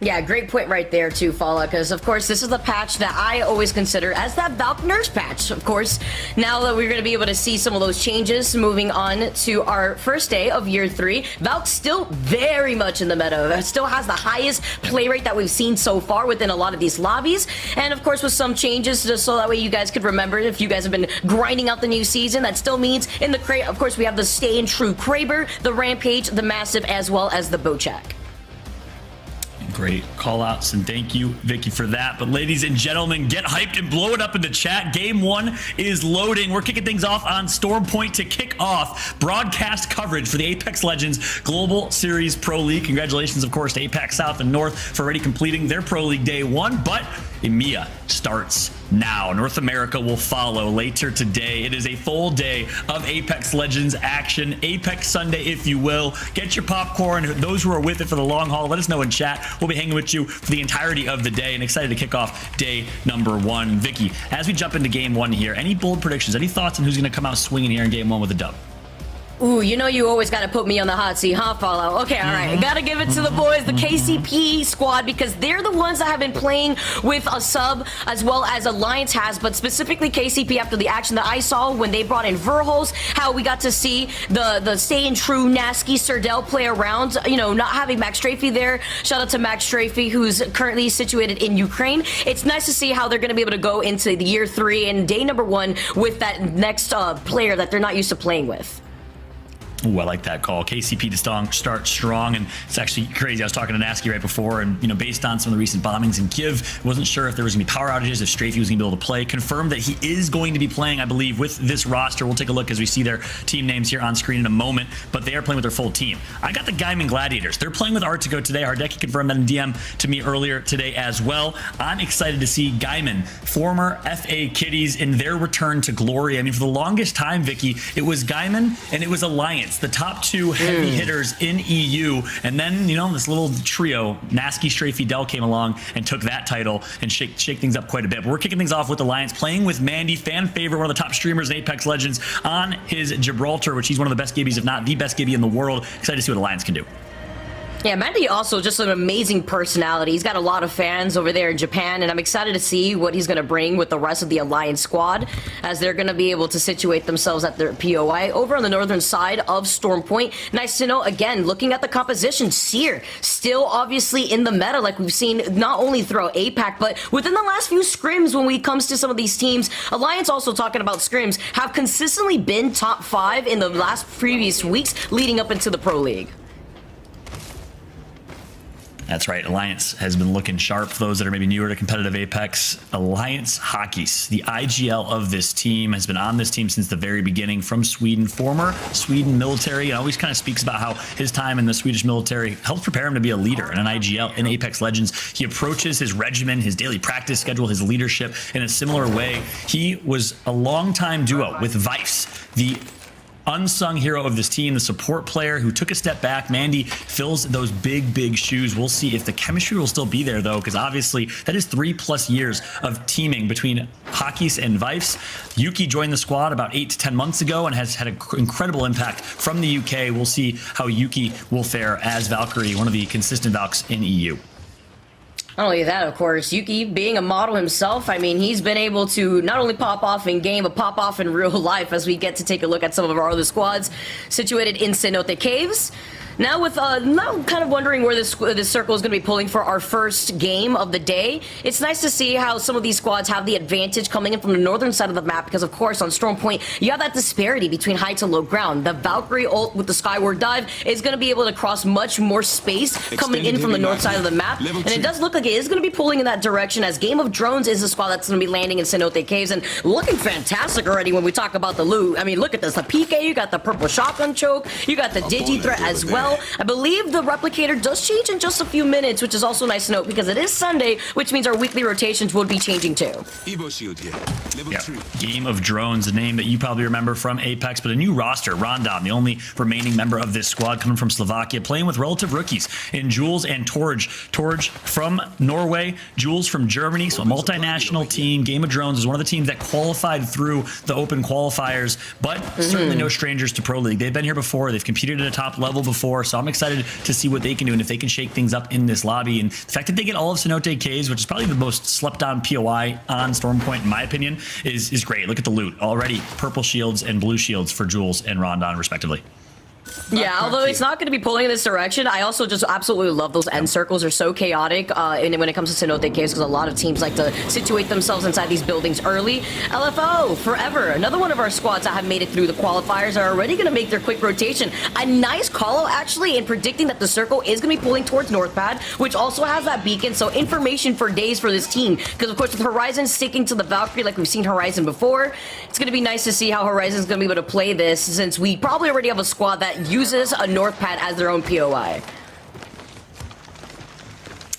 Yeah, great point right there too, Fala, because of course this is the patch that I always consider as that Valk nurse patch. Of course, now that we're going to be able to see some of those changes moving on to our first day of year 3, Valk's still very much in the meta. It still has the highest play rate that we've seen so far within a lot of these lobbies, and of course with some changes just so that way you guys could remember if you guys have been grinding out the new season. That still means in the crate, of course, we have the Stay and True Kraber, the Rampage, the Massive, as well as the Bochak. Great call outs, and thank you, Vicky, for that. But ladies and gentlemen, get hyped and blow it up in the chat. Game 1 is loading. We're kicking things off on Storm Point to kick off broadcast coverage for the Apex Legends Global Series Pro League. Congratulations, of course, to Apex South and North for already completing their Pro League Day 1, but Emea starts now. North America will follow later today. It is a full day of Apex Legends action, Apex Sunday, if you will. Get your popcorn. Those who are with it for the long haul, let us know in chat. We'll be hanging with you for the entirety of the day, and excited to kick off day number 1. Vicky, as we jump into game 1 here, any bold predictions, any thoughts on who's going to come out swinging here in game 1 with a dub? Ooh, you know you always got to put me on the hot seat, huh, Fallout? Okay, all right. Got to give it to the boys, the KCP squad, because they're the ones that have been playing with a sub as well as Alliance has, but specifically KCP after the action that I saw when they brought in Verhos, how we got to see the Stay and True Nasky Serdell play around, you know, not having Max Strafey there. Shout out to Max Strafey, who's currently situated in Ukraine. It's nice to see how they're going to be able to go into the year 3 and day number 1 with that next player that they're not used to playing with. Ooh, I like that call. KCP to start strong, and it's actually crazy. I was talking to Nasky right before, and based on some of the recent bombings in Kiev, wasn't sure if there was going to be power outages, if Strafey was going to be able to play. Confirmed that he is going to be playing, I believe, with this roster. We'll take a look as we see their team names here on screen in a moment, but they are playing with their full team. I got the Gaiman Gladiators. They're playing with Artigo today. Hardeki confirmed that in DM to me earlier today as well. I'm excited to see Gaiman, former FA Kitties, in their return to glory. I mean, for the longest time, Vicky, it was Gaiman and it was Alliance, the top 2 heavy hitters in EU, and then this little trio, Nasky, Strafey, Dell, came along and took that title and shake things up quite a bit. But we're kicking things off with Alliance, playing with Mandy, fan favorite, one of the top streamers in Apex Legends, on his Gibraltar, which he's one of the best Gibbies, if not the best Gibby in the world. Excited to see what Alliance can do. Yeah, Mandy also just an amazing personality. He's got a lot of fans over there in Japan, and I'm excited to see what he's going to bring with the rest of the Alliance squad, as they're going to be able to situate themselves at their POI over on the northern side of Storm Point. Nice to know, again, looking at the composition, Seer still obviously in the meta, like we've seen not only throughout APAC, but within the last few scrims when it comes to some of these teams. Alliance, also talking about scrims, have consistently been top 5 in the last previous weeks leading up into the Pro League. That's right. Alliance has been looking sharp. For those that are maybe newer to competitive Apex, Alliance Hockeys, the IGL of this team, has been on this team since the very beginning, from Sweden. Former Sweden military, and always kind of speaks about how his time in the Swedish military helped prepare him to be a leader in an IGL in Apex Legends. He approaches his regimen, his daily practice schedule, his leadership in a similar way. He was a longtime duo with Vice, the unsung hero of this team, the support player who took a step back. Mandy fills those big shoes. We'll see if the chemistry will still be there, though, because obviously that is 3+ years of teaming between Hockeys and Vice. Yuki joined the squad about 8 to 10 months ago and has had an incredible impact from the UK. We'll see how Yuki will fare as Valkyrie, one of the consistent Valks in EU. Not only that, of course, Yuki being a model himself, I mean, he's been able to not only pop off in game, but pop off in real life, as we get to take a look at some of our other squads situated in Cenote Caves. Now with now kind of wondering where this circle is going to be pulling for our first game of the day. It's nice to see how some of these squads have the advantage coming in from the northern side of the map, because of course on Storm Point you have that disparity between high to low ground. The Valkyrie ult with the Skyward Dive is going to be able to cross much more space coming in from the north side of the map, and it does look like it is going to be pulling in that direction, as Game of Drones is the squad that's going to be landing in Cenote Caves, and looking fantastic already when we talk about the loot. I mean, look at this, the PK, you got the purple shotgun choke, you got the Digi threat as well. I believe the replicator does change in just a few minutes, which is also nice to note, because it is Sunday, which means our weekly rotations would be changing too. Evo Shield here. Level 3. Game of Drones, a name that you probably remember from Apex, but a new roster. Rondon, the only remaining member of this squad, coming from Slovakia, playing with relative rookies in Jules and Torj. Torj from Norway, Jules from Germany, so a multinational team. Game of Drones is one of the teams that qualified through the open qualifiers, but certainly no strangers to Pro League. They've been here before. They've competed at a top level before. before, so I'm excited to see what they can do and if they can shake things up in this lobby. And the fact that they get all of Cenote K's, which is probably the most slept on POI on Stormpoint, in my opinion, is great. Look at the loot. Already purple shields and blue shields for Jules and Rondon, respectively. Yeah, although it's not going to be pulling in this direction, I also just absolutely love those end circles. They're so chaotic when it comes to Cenote Caves, because a lot of teams like to situate themselves inside these buildings early. LFO, forever. Another one of our squads that have made it through the qualifiers are already going to make their quick rotation. A nice call out, actually, in predicting that the circle is going to be pulling towards Northpad, which also has that beacon, so information for days for this team. Because, of course, with Horizon sticking to the Valkyrie like we've seen Horizon before, it's going to be nice to see how Horizon's going to be able to play this, since we probably already have a squad that uses a Northpad as their own POI.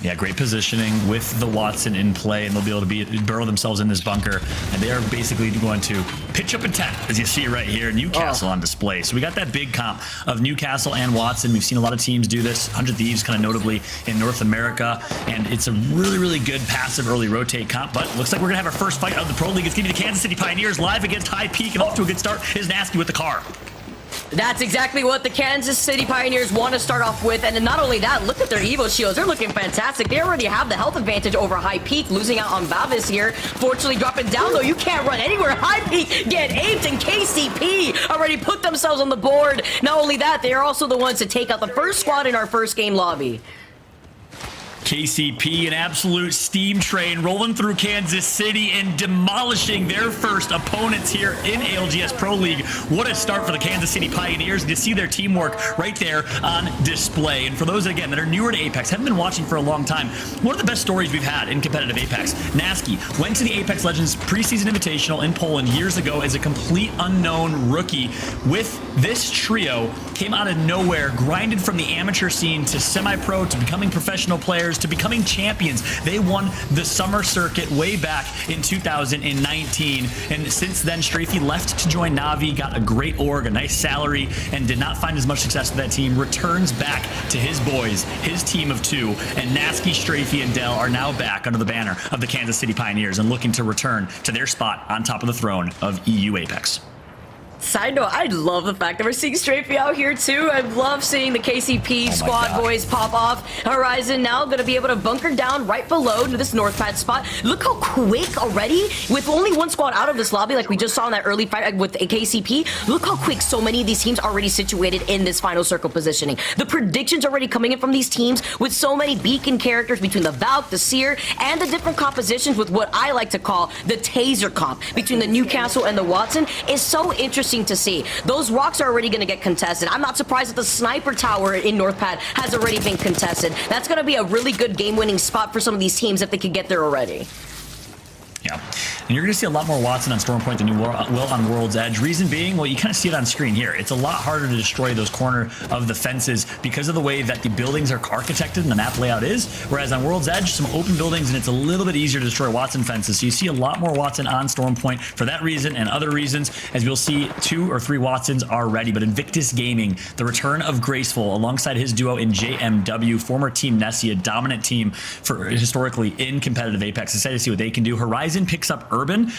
Yeah, great positioning with the Watson in play, and they'll be able to burrow themselves in this bunker, and they are basically going to pitch up a tent, as you see right here, Newcastle on display. So we got that big comp of Newcastle and Watson. We've seen a lot of teams do this, 100 Thieves kind of notably in North America, and it's a really, really good passive early rotate comp, but looks like we're going to have our first fight of the Pro League. It's going to be the Kansas City Pioneers live against High Peak, and off to a good start is Nasty with the car. That's exactly what the Kansas City Pioneers want to start off with, and not only that, look at their Evo shields. They're looking fantastic. They already have the health advantage over High Peak, losing out on Bavis here. Fortunately, dropping down, though. You can't run anywhere. High Peak get aped, and KCP already put themselves on the board. Not only that, they are also the ones to take out the first squad in our first game lobby. KCP, an absolute steam train rolling through Kansas City and demolishing their first opponents here in ALGS Pro League. What a start for the Kansas City Pioneers. To see their teamwork right there on display. And for those, again, that are newer to Apex, haven't been watching for a long time, one of the best stories we've had in competitive Apex. Nasky went to the Apex Legends preseason invitational in Poland years ago as a complete unknown rookie. With this trio, came out of nowhere, grinded from the amateur scene to semi-pro to becoming professional players to becoming champions. They won the summer circuit way back in 2019, and since then Strafey left to join Navi, got a great org, a nice salary, and did not find as much success with that team. Returns back to his boys, his team of two, and Nasky, Strafey, and Dell are now back under the banner of the Kansas City Pioneers and looking to return to their spot on top of the throne of EU Apex. Side note, I love the fact that we're seeing Strafey out here too. I love seeing the KCP squad boys pop off. Horizon now going to be able to bunker down right below to this Northpad spot. Look how quick already, with only one squad out of this lobby like we just saw in that early fight with a KCP. Look how quick so many of these teams already situated in this final circle positioning. The predictions already coming in from these teams with so many beacon characters between the Valk, the Seer, and the different compositions with what I like to call the Taser comp between the Newcastle and the Watson is so interesting to see. Those rocks are already going to get contested. I'm not surprised that the sniper tower in Northpad has already been contested. That's going to be a really good game-winning spot for some of these teams if they could get there already. Yeah, and you're going to see a lot more Watson on Stormpoint than you will on World's Edge. Reason being, well, you kind of see it on screen here. It's a lot harder to destroy those corner of the fences because of the way that the buildings are architected and the map layout is. Whereas on World's Edge, some open buildings, and it's a little bit easier to destroy Watson fences. So you see a lot more Watson on Stormpoint for that reason and other reasons, as we'll see 2 or 3 Watsons already. But Invictus Gaming, the return of Graceful alongside his duo in JMW, former Team Nessie, a dominant team for historically in competitive Apex. Excited to see what they can do. Horizon picks up Urban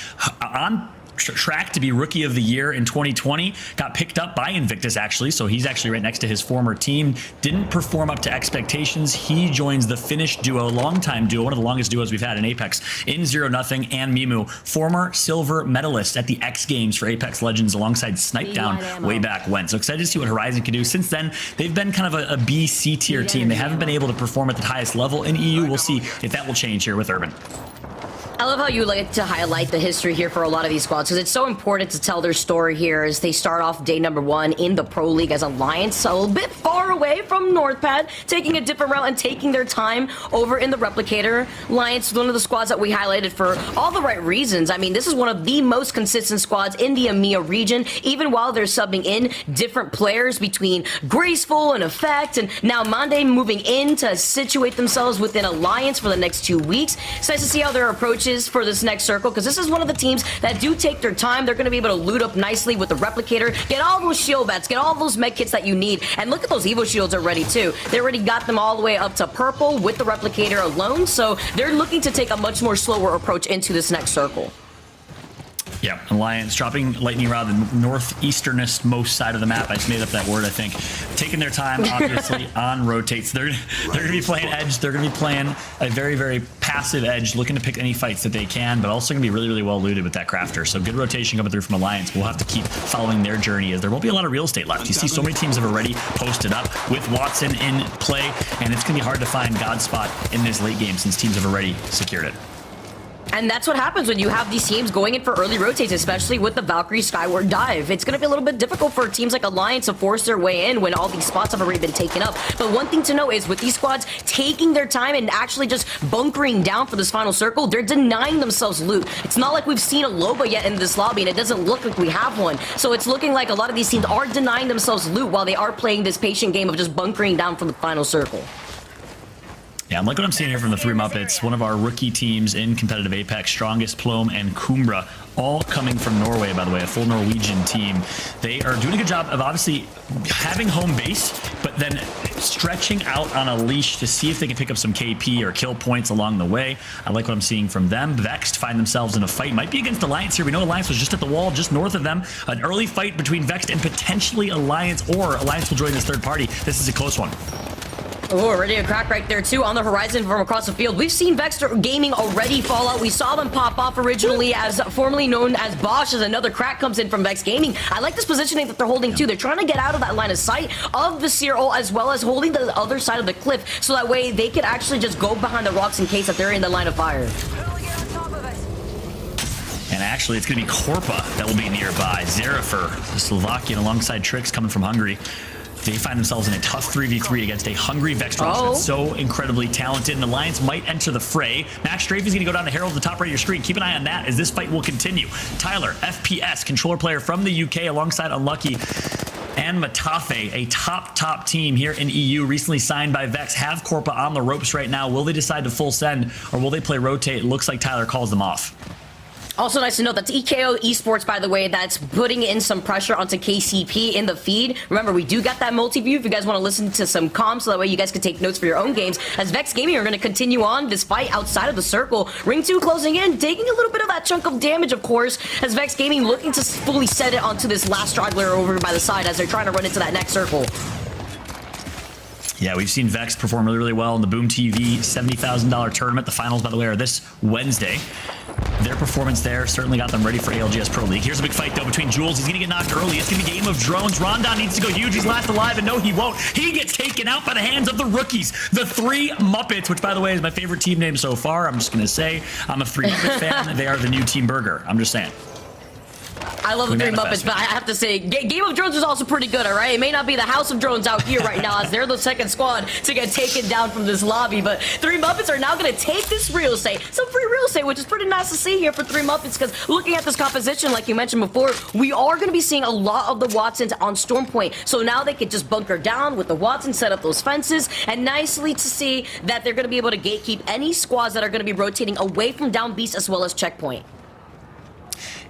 on track to be Rookie of the Year in 2020. Got picked up by Invictus, actually, so he's actually right next to his former team. Didn't perform up to expectations. He joins the Finnish duo, longtime duo, one of the longest duos we've had in Apex, in 0-0, and Mimu, former silver medalist at the X Games for Apex Legends alongside Snipe Down way back when. So excited to see what Horizon can do. Since then, they've been kind of a B, C tier team. They haven't been able to perform at the highest level in EU. We'll see if that will change here with Urban. I love how you like to highlight the history here for a lot of these squads, because it's so important to tell their story here as they start off day number 1 in the Pro League as Alliance, so a little bit far away from Northpad, taking a different route and taking their time over in the Replicator. Alliance, one of the squads that we highlighted for all the right reasons. I mean, this is one of the most consistent squads in the Emea region, even while they're subbing in different players between Graceful and Effect, and now Monday moving in to situate themselves within Alliance for the next 2 weeks. It's nice to see how their approach is for this next circle, because this is one of the teams that do take their time. They're going to be able to loot up nicely with the Replicator, get all those shield bats, get all those med kits that you need, and look at those Evo shields already too. They already got them all the way up to purple with the Replicator alone, so they're looking to take a much more slower approach into this next circle. Yeah, Alliance dropping Lightning Rod, the northeasternest most side of the map. I just made up that word, I think. Taking their time, obviously, on rotates. They're going to be playing edge. They're going to be playing a very, very passive edge, looking to pick any fights that they can, but also going to be really, really well looted with that crafter. So good rotation coming through from Alliance. We'll have to keep following their journey as there won't be a lot of real estate left. You see so many teams have already posted up with Watson in play, and it's going to be hard to find God spot in this late game since teams have already secured it. And that's what happens when you have these teams going in for early rotates, especially with the Valkyrie Skyward Dive. It's going to be a little bit difficult for teams like Alliance to force their way in when all these spots have already been taken up. But one thing to know is with these squads taking their time and actually just bunkering down for this final circle, they're denying themselves loot. It's not like we've seen a Loba yet in this lobby, and it doesn't look like we have one. So it's looking like a lot of these teams are denying themselves loot while they are playing this patient game of just bunkering down for the final circle. Yeah, and look what I'm seeing here from the Three Muppets. One of our rookie teams in competitive Apex, Strongest, Plom, and Kumbra, all coming from Norway, by the way, a full Norwegian team. They are doing a good job of obviously having home base, but then stretching out on a leash to see if they can pick up some KP or kill points along the way. I like what I'm seeing from them. Vexed find themselves in a fight. Might be against Alliance here. We know Alliance was just at the wall, just north of them. An early fight between Vexed and potentially Alliance, or Alliance will join this third party. This is a close one. Oh, already a crack right there, too, on the horizon from across the field. We've seen Vexter Gaming already fall out. We saw them pop off originally as formerly known as Bosch, as another crack comes in from Vex Gaming. I like this positioning that they're holding, too. They're trying to get out of that line of sight of the Cyril, as well as holding the other side of the cliff, so that way they could actually just go behind the rocks in case that they're in the line of fire. And actually, it's going to be Korpa that will be nearby. Zerifer, the Slovakian, alongside Trix coming from Hungary. They find themselves in a tough 3v3 against a hungry Vex roster that's so incredibly talented, and Alliance might enter the fray. Max Strafe is going to go down to Herald at the top right of your screen. Keep an eye on that as this fight will continue. Tyler, FPS, controller player from the UK, alongside Unlucky and Matafe, a top team here in EU, recently signed by Vex, have Korpa on the ropes right now. Will they decide to full send, or will they play rotate? It looks like Tyler calls them off. Also nice to note that's EKO Esports, by the way, that's putting in some pressure onto KCP in the feed. Remember, we do got that multi-view if you guys want to listen to some comms, so that way you guys can take notes for your own games. As Vex Gaming are going to continue on this fight outside of the circle. Ring 2 closing in, taking a little bit of that chunk of damage, of course, as Vex Gaming looking to fully set it onto this last straggler over by the side as they're trying to run into that next circle. Yeah, we've seen Vex perform really, really well in the Boom TV $70,000 tournament. The finals, by the way, are this Wednesday. Their performance there certainly got them ready for ALGS Pro League. Here's a big fight, though, between Jules. He's going to get knocked early. It's going to be Game of Drones. Rondon needs to go huge. He's last alive, and no, he won't. He gets taken out by the hands of the rookies, the Three Muppets, which, by the way, is my favorite team name so far. I'm just going to say I'm a Three Muppet fan. They are the new Team Burger. I'm just saying. I love the Three Muppets, but I have to say, Game of Drones is also pretty good, all right? It may not be the House of Drones out here right now, as they're the second squad to get taken down from this lobby, but Three Muppets are now going to take this real estate, some free real estate, which is pretty nice to see here for Three Muppets, because looking at this composition, like you mentioned before, we are going to be seeing a lot of the Watsons on Storm Point, so now they can just bunker down with the Watsons, set up those fences, and nicely to see that they're going to be able to gatekeep any squads that are going to be rotating away from Down Beast as well as Checkpoint.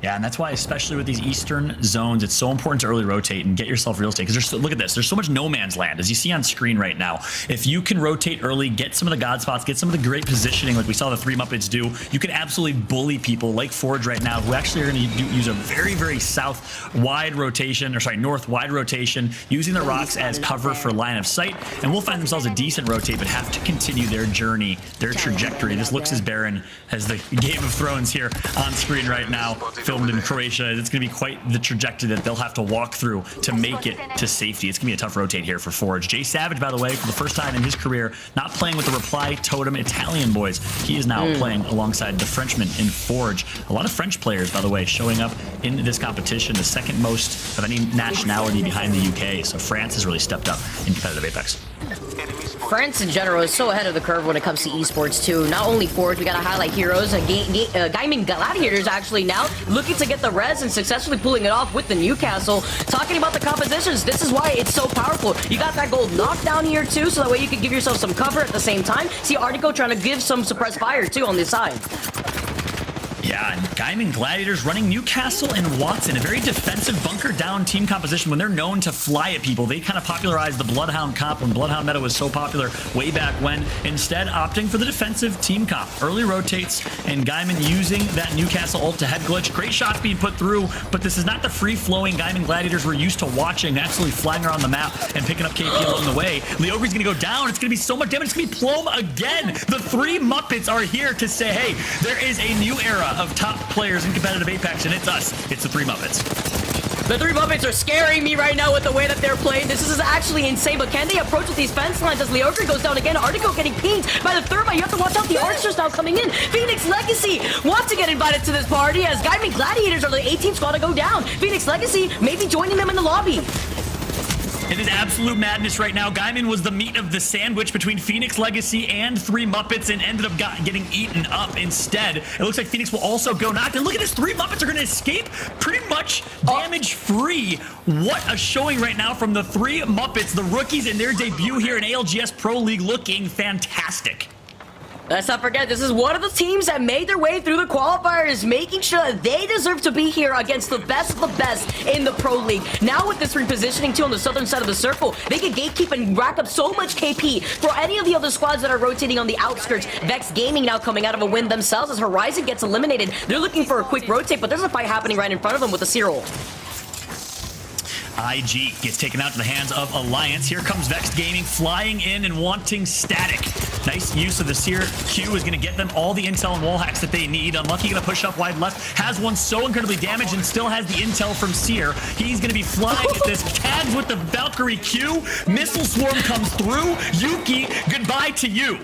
Yeah, and that's why, especially with these eastern zones, it's so important to early rotate and get yourself real estate. Because look at this, there's so much no man's land, as you see on screen right now. If you can rotate early, get some of the god spots, get some of the great positioning, like we saw the Three Muppets do, you can absolutely bully people like Forge right now, who actually are going to use a very, very south wide rotation, or sorry, north wide rotation, using the rocks as cover for line of sight, and will find themselves a decent rotate, but have to continue their journey, their trajectory. This looks as barren as the Game of Thrones here on screen right now. Filmed in Croatia. It's going to be quite the trajectory that they'll have to walk through to make it to safety. It's going to be a tough rotate here for Forge. Jay Savage, by the way, for the first time in his career, not playing with the Reply Totem Italian boys. He is now playing alongside the Frenchman in Forge. A lot of French players, by the way, showing up in this competition, the second most of any nationality behind the UK. So France has really stepped up in competitive Apex. France in general is so ahead of the curve when it comes to esports too. Not only Forge, we gotta highlight heroes and Gaming Gladiators actually now looking to get the res and successfully pulling it off with the Newcastle. Talking about the compositions, this is why it's so powerful. You got that gold knockdown here too, so that way you can give yourself some cover at the same time. See Artico trying to give some suppressed fire too on this side. Yeah, and Gaiman Gladiators running Newcastle and Watson, a very defensive bunker down team composition. When they're known to fly at people, they kind of popularized the Bloodhound comp when Bloodhound meta was so popular way back when, instead opting for the defensive team comp. Early rotates, and Gaiman using that Newcastle ult to head glitch. Great shots being put through, but this is not the free-flowing Gaiman Gladiators we're used to watching, absolutely flying around the map and picking up KP along the way. Leogri's gonna go down. It's gonna be so much damage. It's gonna be Plum again. The three Muppets are here to say, hey, there is a new era of top players in competitive Apex, and it's us. It's the three Muppets. The three Muppets are scaring me right now with the way that they're playing. This is actually insane, but can they approach with these fence lines as Leogri goes down again? Artico getting pinged by the thermite. You have to watch out. The Archers now coming in. Phoenix Legacy wants to get invited to this party as Gaiman Gladiators are the 18th squad to go down. Phoenix Legacy maybe joining them in the lobby. It is absolute madness right now. Gaiman was the meat of the sandwich between Phoenix Legacy and three Muppets and ended up getting eaten up instead. It looks like Phoenix will also go knocked. And look at this, three Muppets are going to escape pretty much damage-free. What a showing right now from the three Muppets, the rookies in their debut here in ALGS Pro League, looking fantastic. Let's not forget, this is one of the teams that made their way through the qualifiers, making sure that they deserve to be here against the best of the best in the Pro League. Now with this repositioning too on the southern side of the circle, they can gatekeep and rack up so much KP for any of the other squads that are rotating on the outskirts. Vex Gaming now coming out of a win themselves as Horizon gets eliminated. They're looking for a quick rotate, but there's a fight happening right in front of them with the Cyril. IG gets taken out to the hands of Alliance. Here comes Vex Gaming flying in and wanting static. Nice use of the Seer Q is going to get them all the intel and wall hacks that they need. Unlucky going to push up wide left. Has one so incredibly damaged and still has the intel from Seer. He's going to be flying at this. Tagged with the Valkyrie Q. Missile Swarm comes through. Yuki, goodbye to you.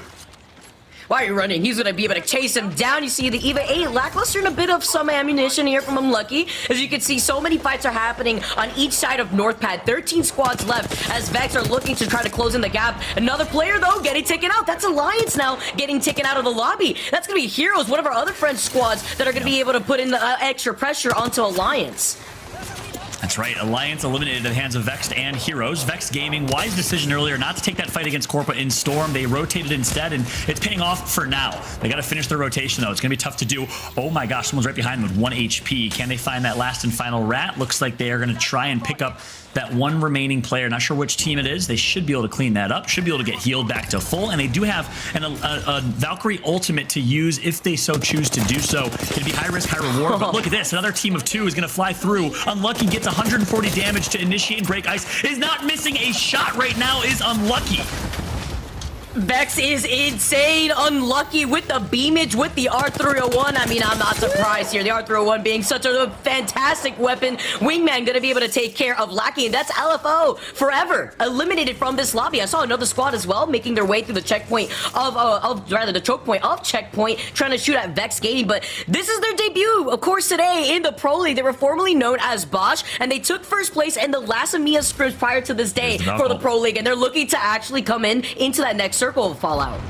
Why are you running? He's gonna be able to chase him down. You see the EVA 8 lackluster and a bit of some ammunition here from Unlucky. As you can see, so many fights are happening on each side of North Pad. 13 squads left as Vex are looking to try to close in the gap. Another player, though, getting taken out. That's Alliance now getting taken out of the lobby. That's gonna be Heroes, one of our other friends' squads that are gonna be able to put in the extra pressure onto Alliance. That's right. Alliance eliminated at the hands of Vex and Heroes. Vex Gaming, wise decision earlier not to take that fight against Corpa in Storm. They rotated instead, and it's paying off for now. They got to finish their rotation, though. It's going to be tough to do. Oh my gosh, someone's right behind them with 1 HP. Can they find that last and final rat? Looks like they are going to try and pick up that one remaining player. Not sure which team it is. They should be able to clean that up. Should be able to get healed back to full. And they do have a Valkyrie ultimate to use if they so choose to do so. It'd be high risk, high reward. But look at this. Another team of two is going to fly through. Unlucky gets 140 damage to initiate and break ice. Is not missing a shot right now. Is Unlucky. Vex is insane. Unlucky with the beamage with the R301. I mean, I'm not surprised here. The R301 being such a fantastic weapon. Wingman gonna be able to take care of Lackey, and that's LFO forever eliminated from this lobby. I saw another squad as well making their way through the checkpoint rather the choke point of checkpoint, trying to shoot at Vex Gaming. But this is their debut, of course, today in the Pro League. They were formerly known as Bosch, and they took first place in the last Emea scrims prior to this day for the Pro League, and they're looking to actually come into that next circle of Fallout.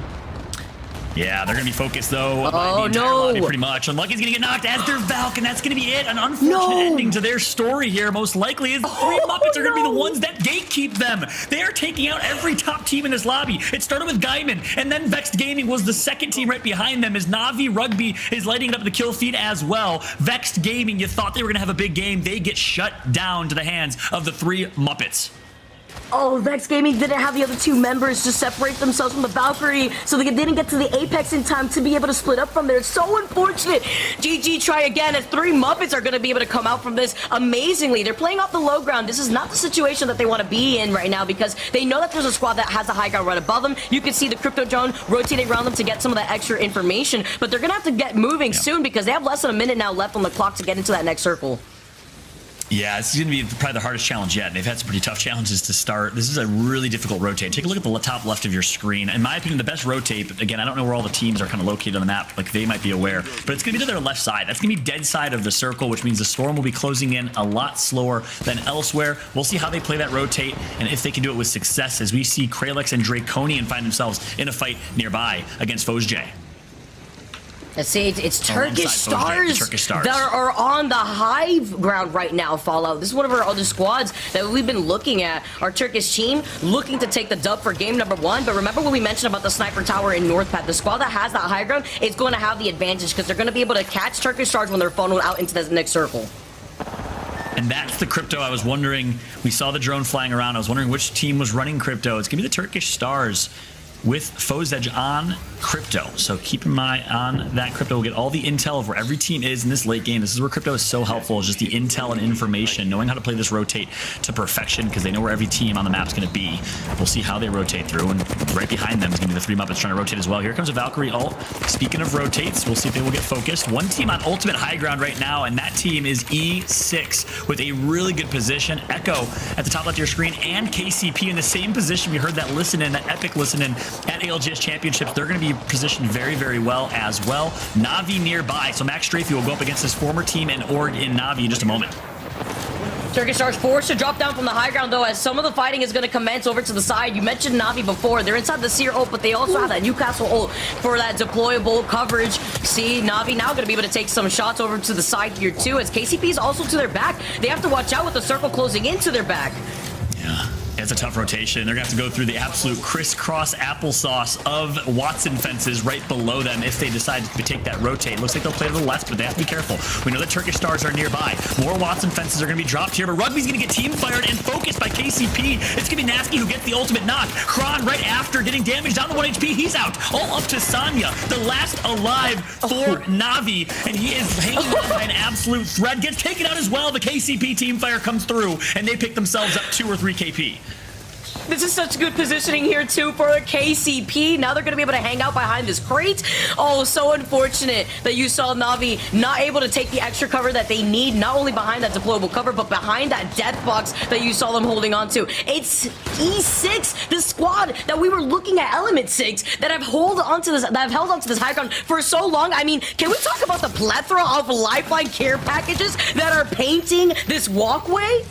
Yeah, they're going to be focused, though. Oh, the entire lobby, pretty much. Unlucky's going to get knocked as their Valk, and that's going to be it. An unfortunate ending to their story here, most likely, is the three Muppets are going to be the ones that gatekeep them. They are taking out every top team in this lobby. It started with Gaiman, and then Vex Gaming was the second team right behind them, as Navi Rugby is lighting it up the kill feed as well. Vex Gaming, you thought they were going to have a big game. They get shut down to the hands of the three Muppets. Oh, Vex Gaming didn't have the other two members to separate themselves from the Valkyrie, so they didn't get to the Apex in time to be able to split up from there. It's so unfortunate. GG try again as three Muppets are going to be able to come out from this amazingly. They're playing off the low ground. This is not the situation that they want to be in right now because they know that there's a squad that has a high ground right above them. You can see the Crypto Drone rotating around them to get some of that extra information, but they're going to have to get moving soon because they have less than a minute now left on the clock to get into that next circle. Yeah, this is going to be probably the hardest challenge yet. They've had some pretty tough challenges to start. This is a really difficult rotate. Take a look at the top left of your screen. In my opinion, the best rotate, but again, I don't know where all the teams are kind of located on the map, like they might be aware, but it's going to be to their left side. That's going to be dead side of the circle, which means the Storm will be closing in a lot slower than elsewhere. We'll see how they play that rotate and if they can do it with success as we see Kralex and Draconian find themselves in a fight nearby against Foes J. Let's see, it's Turkish alongside Stars, Turkish Stars that are on the high ground right now, Fallout. This is one of our other squads that we've been looking at. Our Turkish team looking to take the dub for game number 1. But remember when we mentioned about the sniper tower in North Pat, the squad that has that high ground is going to have the advantage because they're going to be able to catch Turkish Stars when they're funneled out into the next circle. And that's the crypto. I was wondering, we saw the drone flying around. I was wondering which team was running crypto. It's going to be the Turkish Stars with Foes Edge on crypto. So keep an eye on that crypto. We'll get all the intel of where every team is in this late game. This is where crypto is so helpful, is just the intel and information, knowing how to play this rotate to perfection because they know where every team on the map is going to be. We'll see how they rotate through, and right behind them is going to be the 3 Muppets trying to rotate as well. Here comes a Valkyrie ult. Speaking of rotates, we'll see if they will get focused. One team on ultimate high ground right now, and that team is E6 with a really good position. Echo at the top left of your screen and KCP in the same position. We heard that listen in, that epic listen in at ALGS Championships. They're going to be positioned very, very well as well. Na'Vi nearby. So Max Strafey will go up against his former team and Org in Na'Vi in just a moment. Turkish Stars forced to drop down from the high ground, though, as some of the fighting is going to commence over to the side. You mentioned Na'Vi before. They're inside the Seer ult, but they also have that Newcastle ult for that deployable coverage. See, Na'Vi now going to be able to take some shots over to the side here, too, as KCP is also to their back. They have to watch out with the circle closing into their back. Yeah. It's a tough rotation. They're going to have to go through the absolute crisscross applesauce of Watson fences right below them if they decide to take that rotate. Looks like they'll play to the left, but they have to be careful. We know the Turkish Stars are nearby. More Watson fences are going to be dropped here, but Rugby's going to get team fired and focused by KCP. It's going to be Nasky who gets the ultimate knock. Kron right after getting damaged down to 1 HP. He's out. All up to Sanya, the last alive for Na'Vi, and he is hanging on by an absolute thread. Gets taken out as well. The KCP team fire comes through, and they pick themselves up 2 or 3 KP. This is such good positioning here, too, for KCP. Now they're going to be able to hang out behind this crate. Oh, so unfortunate that you saw Na'Vi not able to take the extra cover that they need, not only behind that deployable cover, but behind that death box that you saw them holding on to. It's E6, the squad that we were looking at, Element 6, that have held onto this high ground for so long. I mean, can we talk about the plethora of Lifeline care packages that are painting this walkway?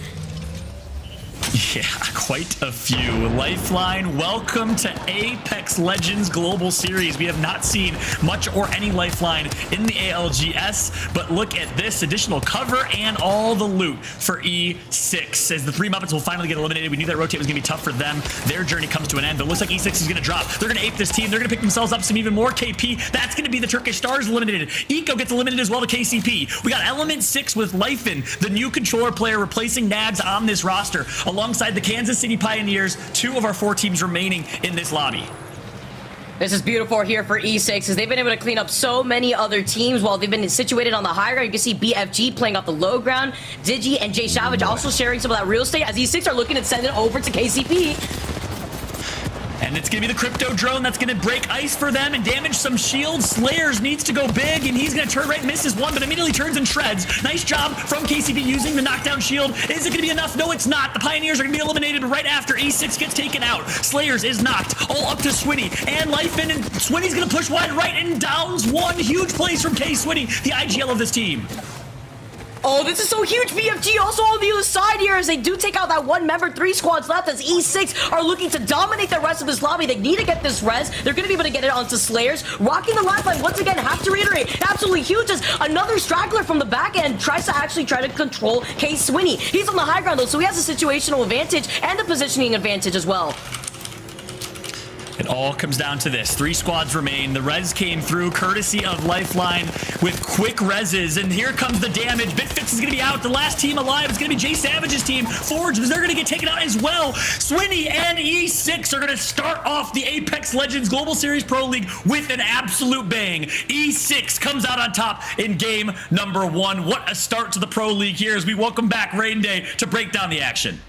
Yeah, quite a few. Lifeline, welcome to Apex Legends Global Series. We have not seen much or any Lifeline in the ALGS, but look at this additional cover and all the loot for E6. As the 3 Muppets will finally get eliminated, we knew that rotate was going to be tough for them. Their journey comes to an end, but it looks like E6 is going to drop. They're going to ape this team. They're going to pick themselves up some even more KP. That's going to be the Turkish Stars eliminated. Eco gets eliminated as well to KCP. We got Element 6 with Lifen, the new controller player replacing Nags on this roster, alongside the Kansas City Pioneers, 2 of our 4 teams remaining in this lobby. This is beautiful here for E6 as they've been able to clean up so many other teams while they've been situated on the high ground. You can see BFG playing off the low ground, Digi and Jay Savage also sharing some of that real estate as E6 are looking to send it over to KCP. And it's going to be the crypto drone that's going to break ice for them and damage some shields. Slayers needs to go big, and he's going to turn right, misses one, but immediately turns and shreds. Nice job from KCP using the knockdown shield. Is it going to be enough? No, it's not. The Pioneers are going to be eliminated, but right after E6 gets taken out, Slayers is knocked. All up to Swinny and Lifen, and Swinny's going to push wide right and downs one. Huge plays from K Swinny, the IGL of this team. Oh, this is so huge. BFG also on the other side here as they do take out that one member. 3 squads left as E6 are looking to dominate the rest of this lobby. They need to get this res. They're going to be able to get it onto Slayers. Rocking the lifeline once again. Have to reiterate. Absolutely huge as another straggler from the back end tries to try to control K Swinny. He's on the high ground though, so he has a situational advantage and a positioning advantage as well. It all comes down to this. 3 squads remain. The res came through courtesy of Lifeline with quick reses. And here comes the damage. Bitfix is going to be out. The last team alive is going to be Jay Savage's team. Forge, they're going to get taken out as well. Swinny and E6 are going to start off the Apex Legends Global Series Pro League with an absolute bang. E6 comes out on top in game number 1. What a start to the Pro League here as we welcome back Rain Day to break down the action.